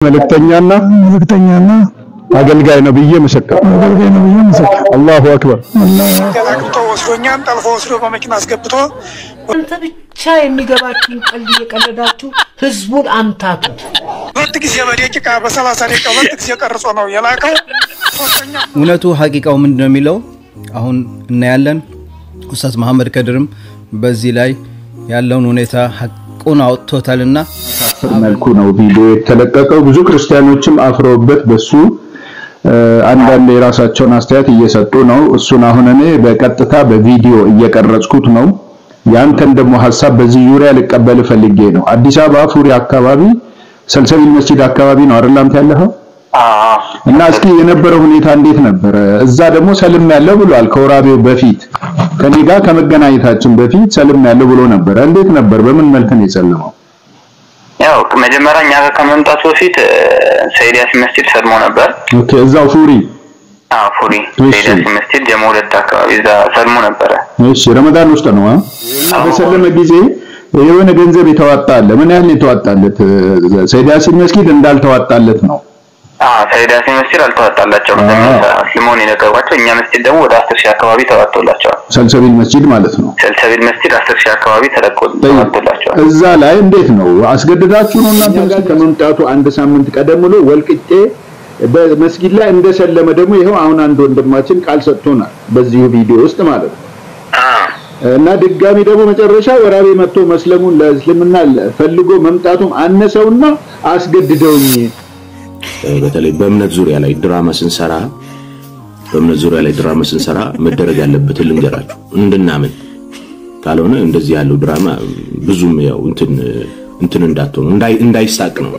መልእክተኛና አገልጋይ ነብይ መሰከረ አላሁ አክበር ተላክቶ ወስዶኛን ጠልፎ ወስዶ በመኪና አስገብቶ አንተ ብቻ የሚገባችሁ ቀልድ እየቀለዳችሁ ህዝቡን አምታቱ ወጥ ጊዜ በደቂቃ በ30 ደቂቃ ወጥ ጊዜ ቀርጾ ነው የላከው እውነቱ ሐቂቃው ምንድነው የሚለው አሁን እናያለን ኡስታዝ መሐመድ ከድርም በዚህ ላይ ያለውን ሁኔታ ሐቁን አውጥቶታልና መልኩ ነው ቪዲዮ የተለቀቀው ብዙ ክርስቲያኖችም አፍረውበት በሱ አንዳንድ የራሳቸውን አስተያየት እየሰጡ ነው እሱን አሁን እኔ በቀጥታ በቪዲዮ እየቀረጽኩት ነው ያንተን ደግሞ ሐሳብ በዚህ ዙሪያ ልቀበል ፈልጌ ነው አዲስ አበባ ፉሪ አካባቢ ሰልሰቢል መስጂድ አካባቢ ነው አይደለም ያለኸው እና እስኪ የነበረው ሁኔታ እንዴት ነበር እዛ ደግሞ ሰልም ያለው ብሏል ከወራቤው በፊት ከኔ ጋር ከመገናኘታችን በፊት ሰልም ያለው ብሎ ነበር እንዴት ነበር በምን መልኩ ነው የሰለመው ያው ከመጀመሪያኛ ከመምጣቱ በፊት ሰይዲያስ መስጂድ ሰልሞ ነበር ኦኬ እዛው ፉሪ ፉሪ ሰይዲያስ መስጂድ ጀሞለት አካባቢ እዛ ሰልሞ ነበር እሺ ረመዳን ውስጥ ነው በሰለመ ጊዜ የሆነ ገንዘብ የተዋጣለ ምን ያህል የተዋጣለት ሰይዲያስ መስጂድ እንዳልተዋጣለት ነው ሰይዲያስ መስጂድ አልተዋጣላቸው ለሞን የነገሯቸው እኛ መስጂድ ደግሞ ወደ 10 ሺህ አካባቢ ተዋጣላቸው ሰልሰቢል መስጂድ ማለት ነው ሰልሰቢል መስጂድ 10 ሺህ አካባቢ ተዋጣላቸው እዛ ላይ እንዴት ነው አስገድዳችሁ ነው እናንተ ከመምጣቱ አንድ ሳምንት ቀደም ብሎ ወልቅጤ በመስጊድ ላይ እንደሰለመ ደግሞ ይሄው አሁን አንድ ወንድማችን ቃል ሰጥቶናል በዚህ ቪዲዮ ውስጥ ማለት ነው እና ድጋሚ ደግሞ መጨረሻ ወራቤ መጥቶ መስለሙን ለእስልምና ፈልጎ መምጣቱም አነሰውና አስገድደውኝ በተለይ በእምነት ዙሪያ ላይ ድራማ ስንሰራ መደረግ ያለበት ልንገራችሁ እንድናምን ካልሆነ እንደዚህ ያለው ድራማ ብዙም ያው እንትን እንዳትሆኑ እንዳይሳቅ ነው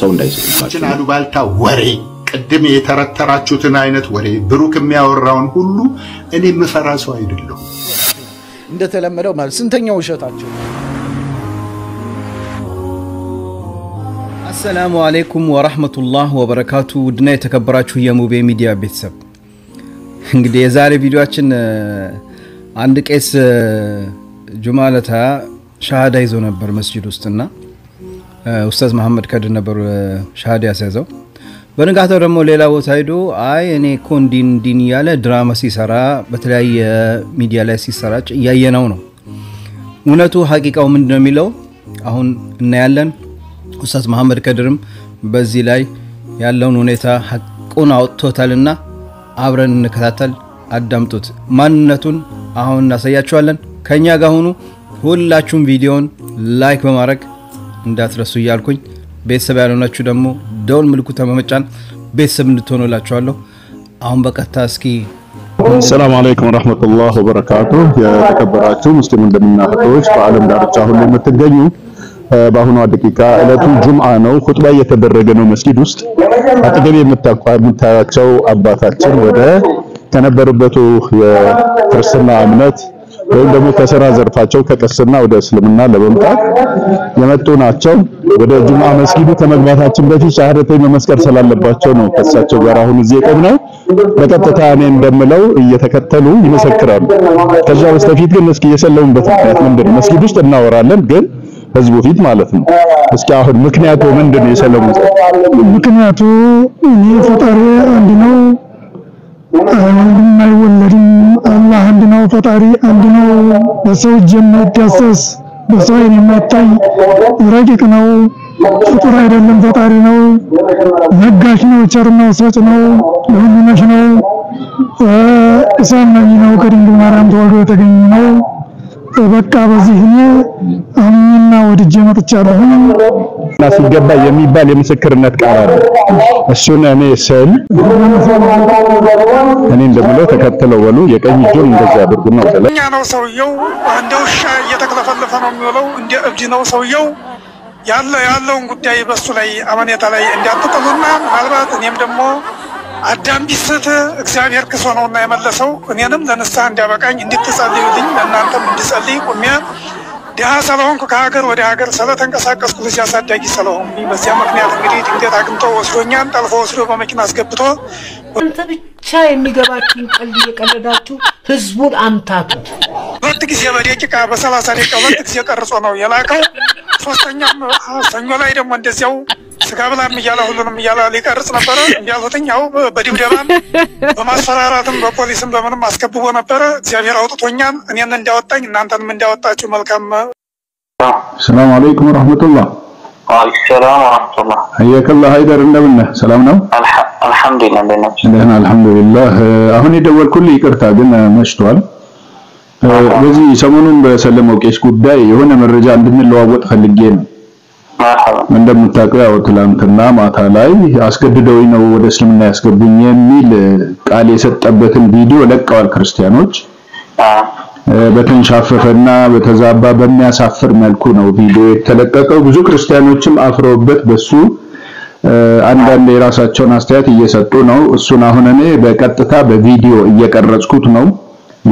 ሰው እንዳይስቅባችሁ አሉ ባልታ ወሬ ቅድም የተረተራችሁትን አይነት ወሬ ብሩክ የሚያወራውን ሁሉ እኔ መፈራሰው አይደለም እንደተለመደው ማለት ስንተኛው ውሸታቸው السلام عليكم ورحمة الله وبركاته ودنا يتكبراችሁ የሙቤ ሚዲያ ቤተሰብ እንግዲህ የዛሬ ቪዲዮአችን አንድ ቄስ ጁማለታ ሻሃዳ ይዞ ነበር መስጂድ ውስጥና ኡስታዝ መሐመድ ከድር ነበር ሻሃዳ ያሰዘው በነጋታው ደግሞ ሌላ ቦታ ሄዶ አይ እኔ ኮንዲን ያለ ድራማ ሲሰራ በተለያየ ሚዲያ ላይ ሲሰራጭ ያየነው ነው እውነቱ ሐቂቃው ምንድነው የሚለው አሁን እናያለን ኡስታዝ መሐመድ ከድርም በዚህ ላይ ያለውን ሁኔታ ሐቁን አውጥቶታልና አብረን እንከታተል አዳምጡት ማንነቱን አሁን እናሳያችኋለን ከኛ ጋር ሆኑ ሁላችሁም ቪዲዮን ላይክ በማድረግ እንዳትረሱ ይያልኩኝ ቤተሰብ ያሉናችሁ ደግሞ ደውል ምልክቱን በመጫን ቤተሰብ እንድትሆኑላችኋለሁ አሁን በቀጥታ እስኪ السلام عليكم ورحمة الله وبركاته يا ተከበራችሁ ሙስሊም እንደምናህቶች በአለም ዳርቻ ሁሉ የምትገኙ በአሁኑ ደቂቃ እለቱ ጁምዓ ነው ኹጥባ እየተደረገ ነው መስጊድ ውስጥ አጠገብ የምታያቸው አባታችን ወደ ተነበሩበት የክርስትና እምነት ወይም ደግሞ ከሥራ ዘርፋቸው ከቅስና ወደ እስልምና ለመምጣት የመጡ ናቸው ወደ ጁምዓ መስጊዱ ከመግባታችን በፊት ሻሃደተኝ መመስከር ስላለባቸው ነው ከሳቸው ጋር አሁን እዚህ የቆምነው በቀጥታ እኔ እንደምለው እየተከተሉ ይመሰክራሉ ከዛ በስተፊት ግን እስኪ የሰለሙበት ምክንያት ምንድነው መስጊድ ውስጥ እናወራለን ግን ህዝቡ ፊት ማለት ነው እስኪ አሁን ምክንያቱ ምንድነው የሰለሙት ምክንያቱ እኔ ፈጣሪ አንድ ነው የማይወለድም አላህ አንድ ነው ፈጣሪ አንድ ነው በሰው እጅ የማይዳሰስ በሰው የማይታይ ረቂቅ ነው ፍጡር አይደለም ፈጣሪ ነው ነጋሽ ነው ቸር ነው ሰጭ ነው ለሁሉ ነሽ ነው እሳማኝ ነው ከድንግል ማርያም ተወልዶ የተገኘ ነው በቃ በዚህ ነው አምንና ወድጄ መጥቻለሁ እና ሲገባ የሚባል የምስክርነት ቃል አለ እሱን እኔ ስል እኔ እንደምለው ተከተለው ወሉ የቀኝ እጁን እንደዛ አድርጉና ወሰለ እኛ ነው ሰውየው እንደ ውሻ እየተከለፈለፈ ነው የሚውለው እንደ እብድ ነው ሰውየው ያለውን ጉዳይ በሱ ላይ አመኔታ ላይ እንዲያጥጥሉና ምናልባት እኔም ደግሞ አዳም ቢስት እግዚአብሔር ክሶ ነውና የመለሰው እኔንም ለንስሐ እንዲያበቃኝ እንድትጸልዩልኝ ለእናንተም እንድጸልይ ቁሚያ ዲያ ሰለሆንኩ ከሀገር ወደ ሀገር ስለተንቀሳቀስኩ ልጅ አሳዳጊ ስለሆንኩ በዚያ ምክንያት እንግዲህ ድንገት አግኝቶ ወስዶኛን ጠልፎ ወስዶ በመኪና አስገብቶ አንተ ብቻ የሚገባችሁ ቀልድ እየቀለዳችሁ ህዝቡን አምታቱ ሁለት ጊዜ በደቂቃ በ30 ደቂቃ ሁለት ጊዜ ቀርጾ ነው የላከው። ሶስተኛም ሰኞ ላይ ደግሞ እንደዚያው ስጋ ብላም እያለ ሁሉንም እያለ ሊቀርጽ ነበረ። እንዲያሉትኛው በድብደባም በማስፈራራትም በፖሊስም በምንም አስከብቦ ነበረ። እግዚአብሔር አውጥቶኛል። እኔን እንዳወጣኝ እናንተንም እንዳወጣችሁ መልካም። ሰላም አለይኩም ወራህመቱላህ። ወአለይኩም ሰላም ወራህመቱላህ። حياكالله ሃይደር እንደምን ሰላም ነው? አልሐምዱሊላህ እንደምን ደህና አልሐምዱሊላህ። አሁን የደወልኩልህ ይቅርታ ግን መሽቷል። በዚህ ሰሞኑን በሰለመው ቄስ ጉዳይ የሆነ መረጃ እንድንለዋወጥ ፈልጌ ነው። እንደምታውቀው ያው ትላንትና ማታ ላይ አስገድደውኝ ነው ወደ እስልምና ያስገቡኝ የሚል ቃል የሰጠበትን ቪዲዮ ለቀዋል ክርስቲያኖች። በተንሻፈፈና በተዛባ በሚያሳፍር መልኩ ነው ቪዲዮ የተለቀቀው። ብዙ ክርስቲያኖችም አፍረውበት በሱ አንዳንድ የራሳቸውን አስተያየት እየሰጡ ነው። እሱን አሁን እኔ በቀጥታ በቪዲዮ እየቀረጽኩት ነው።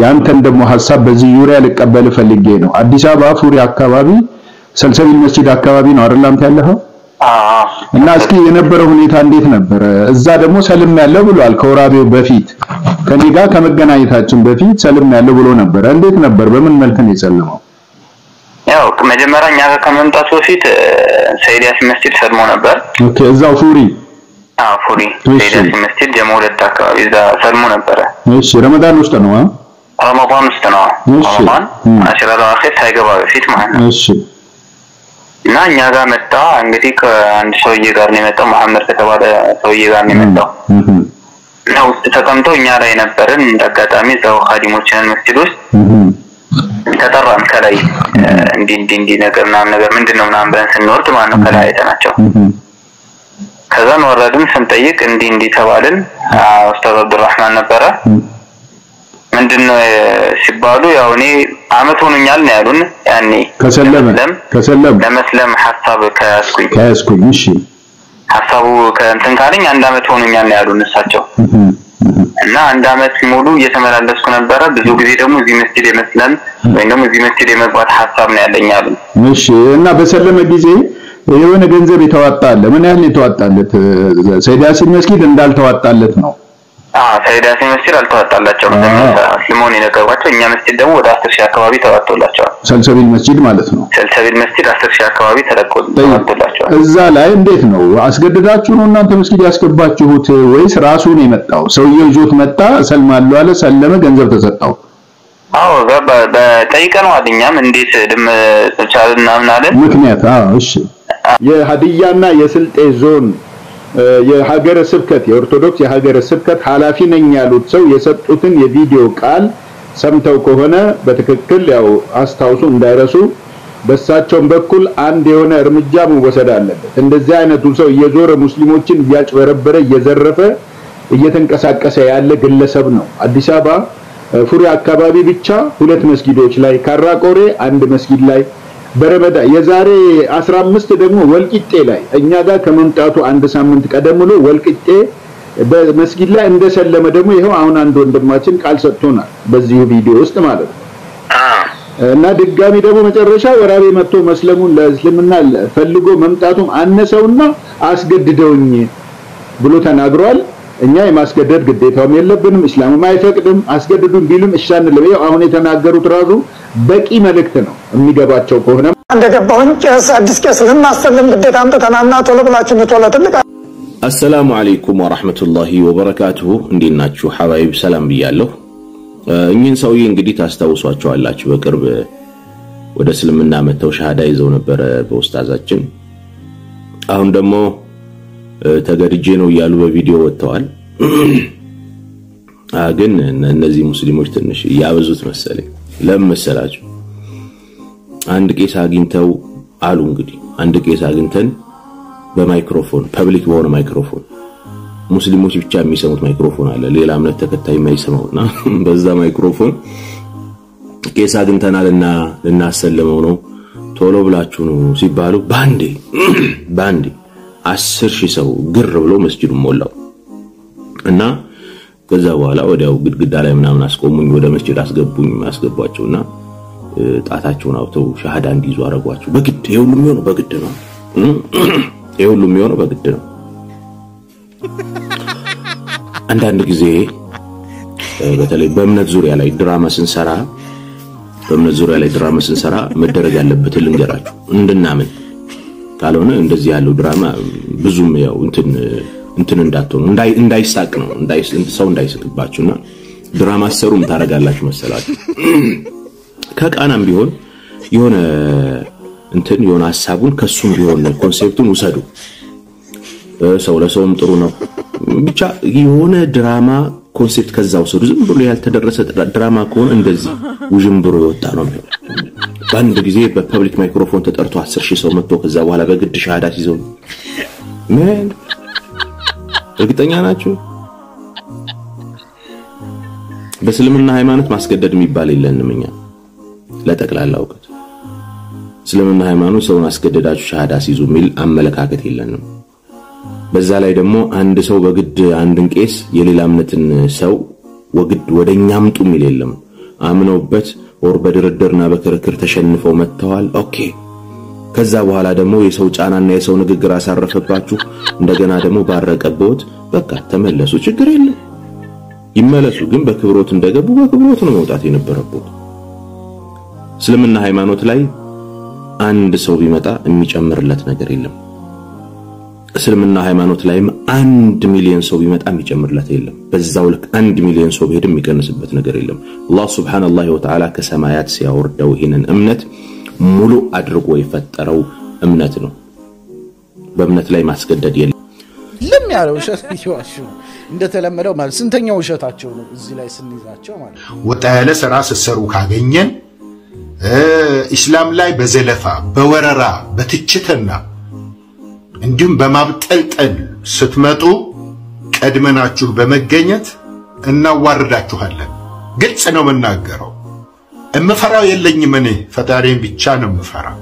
ያንተን ደግሞ ሐሳብ በዚህ ዙሪያ ልቀበል ፈልጌ ነው። አዲስ አበባ ፉሪ አካባቢ ሰልሰቢል መስጂድ አካባቢ ነው አይደል አንተ ያለኸው? እና እስኪ የነበረው ሁኔታ እንዴት ነበር? እዛ ደግሞ ሰልም ያለው ብሏል። ከወራቤው በፊት ከኔ ጋር ከመገናኘታችን በፊት ሰልም ያለው ብሎ ነበር። እንዴት ነበር? በምን መልክ ነው የሰለመው? ያው መጀመሪያ እኛ ጋር ከመምጣቱ በፊት ሰይዳሲ መስጂድ ሰልሞ ነበር። ኦኬ፣ እዛው ፉሪ? ፉሪ ሰይዳሲ መስጂድ ጀሞ ሁለት አካባቢ እዛ ሰልሞ ነበር። እሺ፣ ረመዳን ውስጥ ነው? ረመዳን ውስጥ ነው። ረመዳን አሽራራ አኺር ሳይገባ በፊት ማለት ነው። እሺ። እና እኛ ጋር መጣ። እንግዲህ ከአንድ ሰውዬ ጋር ነው የመጣው፣ መሐመድ ከተባለ ሰውዬ ጋር ነው የመጣው። እና ውስጥ ተቀምጠው እኛ ላይ ነበርን። እንደአጋጣሚ እዛው ኻዲሞችን መስጂድ ውስጥ ተጠራን። ከላይ እንዲ ነገር ምናምን ነገር ምንድነው ምናምን ብለን ስንወርድ ማለት ነው ከላይ አይተናቸው። ከዛን ወረድን። ስንጠይቅ እንዲ ተባልን። ኡስታዝ አብዱራህማን ነበረ። ምንድነው ሲባሉ ያው እኔ አመት ሆኖኛል ነው ያሉን። ያኔ ከሰለም ለመስለም ሐሳብ ከያዝኩኝ እሺ ሐሳቡ ከእንትን ካለኝ አንድ አመት ሆኖኛል ነው ያሉን እሳቸው። እና አንድ አመት ሙሉ እየተመላለስኩ ነበረ። ብዙ ጊዜ ደግሞ እዚህ መስጂድ የመስለም ወይም ደግሞ እዚህ መስጂድ የመግባት ሐሳብ ነው ያለኝ አሉን። እሺ። እና በሰለመ ጊዜ የሆነ ገንዘብ የተዋጣለ ምን ያህል የተዋጣለት? ሰይዳሲ መስጊድ እንዳልተዋጣለት ነው። ሰይዳሲ መስጂድ አልተዋጣላቸውም። እስልሞን የነገሯቸው እኛ መስጂድ ደግሞ ወደ 10,000 አካባቢ ተዋጥቶላቸዋል። ሰልሰቢል መስጂድ ማለት ነው። ሰልሰቢል መስጂድ 10,000 አካባቢ ተዋጥቶላቸዋል። እዛ ላይ እንዴት ነው አስገድዳችሁ ነው እናንተ መስጊድ ያስገባችሁት ወይስ ራሱ ነው የመጣው? ሰውየው ይዞት መጣ፣ ሰልማለሁ አለ፣ ሰለመ፣ ገንዘብ ተሰጣው? በጠይቀነው አለኛም እንዴት ቻልና ምን አለ ምክንያት። እሺ። የሀዲያና የስልጤ ዞን የሀገረ ስብከት የኦርቶዶክስ የሀገረ ስብከት ኃላፊ ነኝ ያሉት ሰው የሰጡትን የቪዲዮ ቃል ሰምተው ከሆነ በትክክል ያው አስታውሱ እንዳይረሱ። በሳቸውም በኩል አንድ የሆነ እርምጃ መወሰድ አለበት። እንደዚህ አይነቱ ሰው እየዞረ ሙስሊሞችን እያጭበረበረ እየዘረፈ እየተንቀሳቀሰ ያለ ግለሰብ ነው። አዲስ አበባ ፉሪ አካባቢ ብቻ 2 መስጊዶች ላይ፣ ካራቆሬ 1 መስጊድ ላይ በረመዳ የዛሬ 15 ደግሞ ወልቂጤ ላይ እኛ ጋር ከመምጣቱ አንድ ሳምንት ቀደም ብሎ ወልቂጤ በመስጊድ ላይ እንደሰለመ ደግሞ ይሄው አሁን አንድ ወንድማችን ቃል ሰጥቶናል በዚህ ቪዲዮ ውስጥ ማለት ነው። እና ድጋሚ ደግሞ መጨረሻ ወራቤ መጥቶ መስለሙን ለእስልምና ፈልጎ መምጣቱም አነሰውና አስገድደውኝ ብሎ ተናግሯል። እኛ የማስገደድ ግዴታውም የለብንም፣ እስላምም አይፈቅድም። አስገድዱን ቢሉም እሻን ለበየው አሁን የተናገሩት ራሱ በቂ መልእክት ነው የሚገባቸው ከሆነ። እንደገባሁኝ ቄስ አዲስ ቄስ ልናሰልም ግዴታ አንተናና ቶሎ ብላችሁ ቶሎ ትልቅ። አሰላሙ አለይኩም ወራህመቱላሂ ወበረካቱሁ። እንዴናችሁ ሐባይብ? ሰላም ብያለሁ። እኚህን ሰውዬ እንግዲህ ታስታውሷቸዋላችሁ። በቅርብ ወደ እስልምና መተው ሻሃዳ ይዘው ነበር በኡስታዛችን። አሁን ደግሞ ተገድጄ ነው ያሉ በቪዲዮ ወጥተዋል። ግን እነዚህ ሙስሊሞች ትንሽ ያበዙት መሰለኝ። ለምን መሰላችሁ? አንድ ቄስ አግኝተው አሉ እንግዲህ አንድ ቄስ አግኝተን በማይክሮፎን ፐብሊክ በሆነ ማይክሮፎን ሙስሊሞች ብቻ የሚሰሙት ማይክሮፎን አለ፣ ሌላ እምነት ተከታይ የማይሰማውና በዛ ማይክሮፎን ቄስ አግኝተናልና ልናሰልመው ነው ቶሎ ብላችሁ ነው ሲባሉ ባንዴ 10,000 ሰው ግር ብሎ መስጂዱን ሞላው። እና ከዛ በኋላ ወዲያው ግድግዳ ላይ ምናምን አስቆሙኝ፣ ወደ መስጂድ አስገቧቸውና ጣታቸውን አውጥተው ሻሃዳ እንዲይዙ አረጋቸው። በግድ ይሁሉም የሚሆነው በግድ ነው። ይሁሉም የሚሆነው በግድ ነው። አንዳንድ ጊዜ በተለይ በእምነት ዙሪያ ላይ ድራማ ስንሰራ በእምነት ዙሪያ ላይ ድራማ ስንሰራ መደረግ ያለበትን ልንገራችሁ እንድናምን ካልሆነ እንደዚህ ያለው ድራማ ብዙም ያው እንትን እንዳትሆኑ እንዳይሳቅ ነው ሰው እንዳይስቅባችሁና ድራማ ሰሩም ታረጋላችሁ መሰላችሁ ከቃናም ቢሆን የሆነ ሐሳቡን ከሱም ቢሆን ኮንሴፕቱን ውሰዱ ሰው ለሰውም ጥሩ ነው ብቻ የሆነ ድራማ ኮንሴፕት ከዛው ሰሩ ዝም ብሎ ያልተደረሰ ድራማ ከሆነ እንደዚህ ውጅንብሮ ይወጣ ነው በአንድ ጊዜ በፐብሊክ ማይክሮፎን ተጠርቶ 10,000 ሰው መጥቶ ከዛ በኋላ በግድ ሻሃዳ ሲዘው ምን እርግጠኛ ናችሁ በእስልምና ሃይማኖት ማስገደድ የሚባል የለንም እኛ ለጠቅላላ እውቀት እስልምና ሃይማኖት ሰውን አስገደዳችሁ ሻሃዳ ሲዙ ሚል አመለካከት የለንም በዛ ላይ ደግሞ አንድ ሰው በግድ አንድን ቄስ የሌላ እምነትን ሰው ወደኛምጡ ሚል የለም አምነውበት ወር በድርድርና በክርክር ተሸንፈው መተዋል ኦኬ ከዛ በኋላ ደግሞ የሰው ጫናና የሰው ንግግር አሳረፈባችሁ እንደገና ደግሞ ባረቀበት በቃ ተመለሱ ችግር የለም ይመለሱ ግን በክብሮት እንደገቡ በክብሮት ነው መውጣት የነበረበት እስልምና ሃይማኖት ላይ አንድ ሰው ቢመጣ የሚጨምርለት ነገር የለም እስልምና ሃይማኖት ላይም 1 ሚሊዮን ሰው ቢመጣ የሚጨምርለት የለም በዛው ልክ 1 ሚሊዮን ሰው ቢሄድ የሚቀንስበት ነገር የለም አላህ Subhanahu Wa Ta'ala ከሰማያት ሲያወርደው ይሄንን እምነት ሙሉ አድርጎ የፈጠረው እምነት ነው በእምነት ላይ ማስገደድ የለም ለም ያለው ውሸት ይዋሹ እንደተለመደው ማለት ስንተኛው ውሸታቸው ነው እዚህ ላይ ስንይዛቸው ማለት ወጣ ያለ ስራ ሲሰሩ ካገኘን እስላም ላይ በዘለፋ በወረራ በትችትና እንዲሁም በማብጠልጠል ስትመጡ ቀድመናችሁ በመገኘት እናዋርዳችኋለን ግልጽ ነው መናገረው እምፈራው የለኝም እኔ ፈጣሪን ብቻ ነው የምፈራው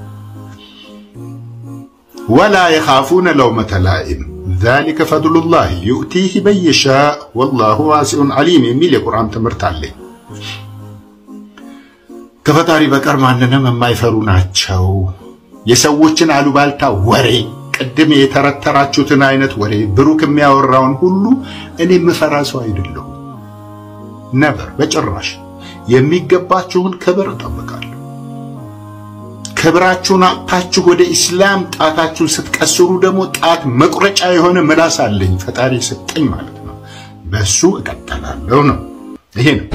ولا يخافون لومة لائم ذلك فضل الله يؤتيه من يشاء والله واسع عليم የሚል የቁርአን ትምህርት አለ ከፈጣሪ በቀር ማንንም የማይፈሩ ናቸው የሰዎችን አሉባልታ ወሬ ቀደም የተረተራችሁትን አይነት ወሬ ብሩክ የሚያወራውን ሁሉ እኔ የምፈራ ሰው አይደለም ነበር በጭራሽ የሚገባችሁን ክብር ተጠብቃለሁ ክብራችሁን አጣችሁ ወደ እስላም ጣታችሁን ስትቀስሩ ደግሞ ጣት መቁረጫ የሆነ ምላስ አለኝ ፈጣሪ ሰጠኝ ማለት ነው በሱ እቀጥላለሁ ነው ይሄ ነው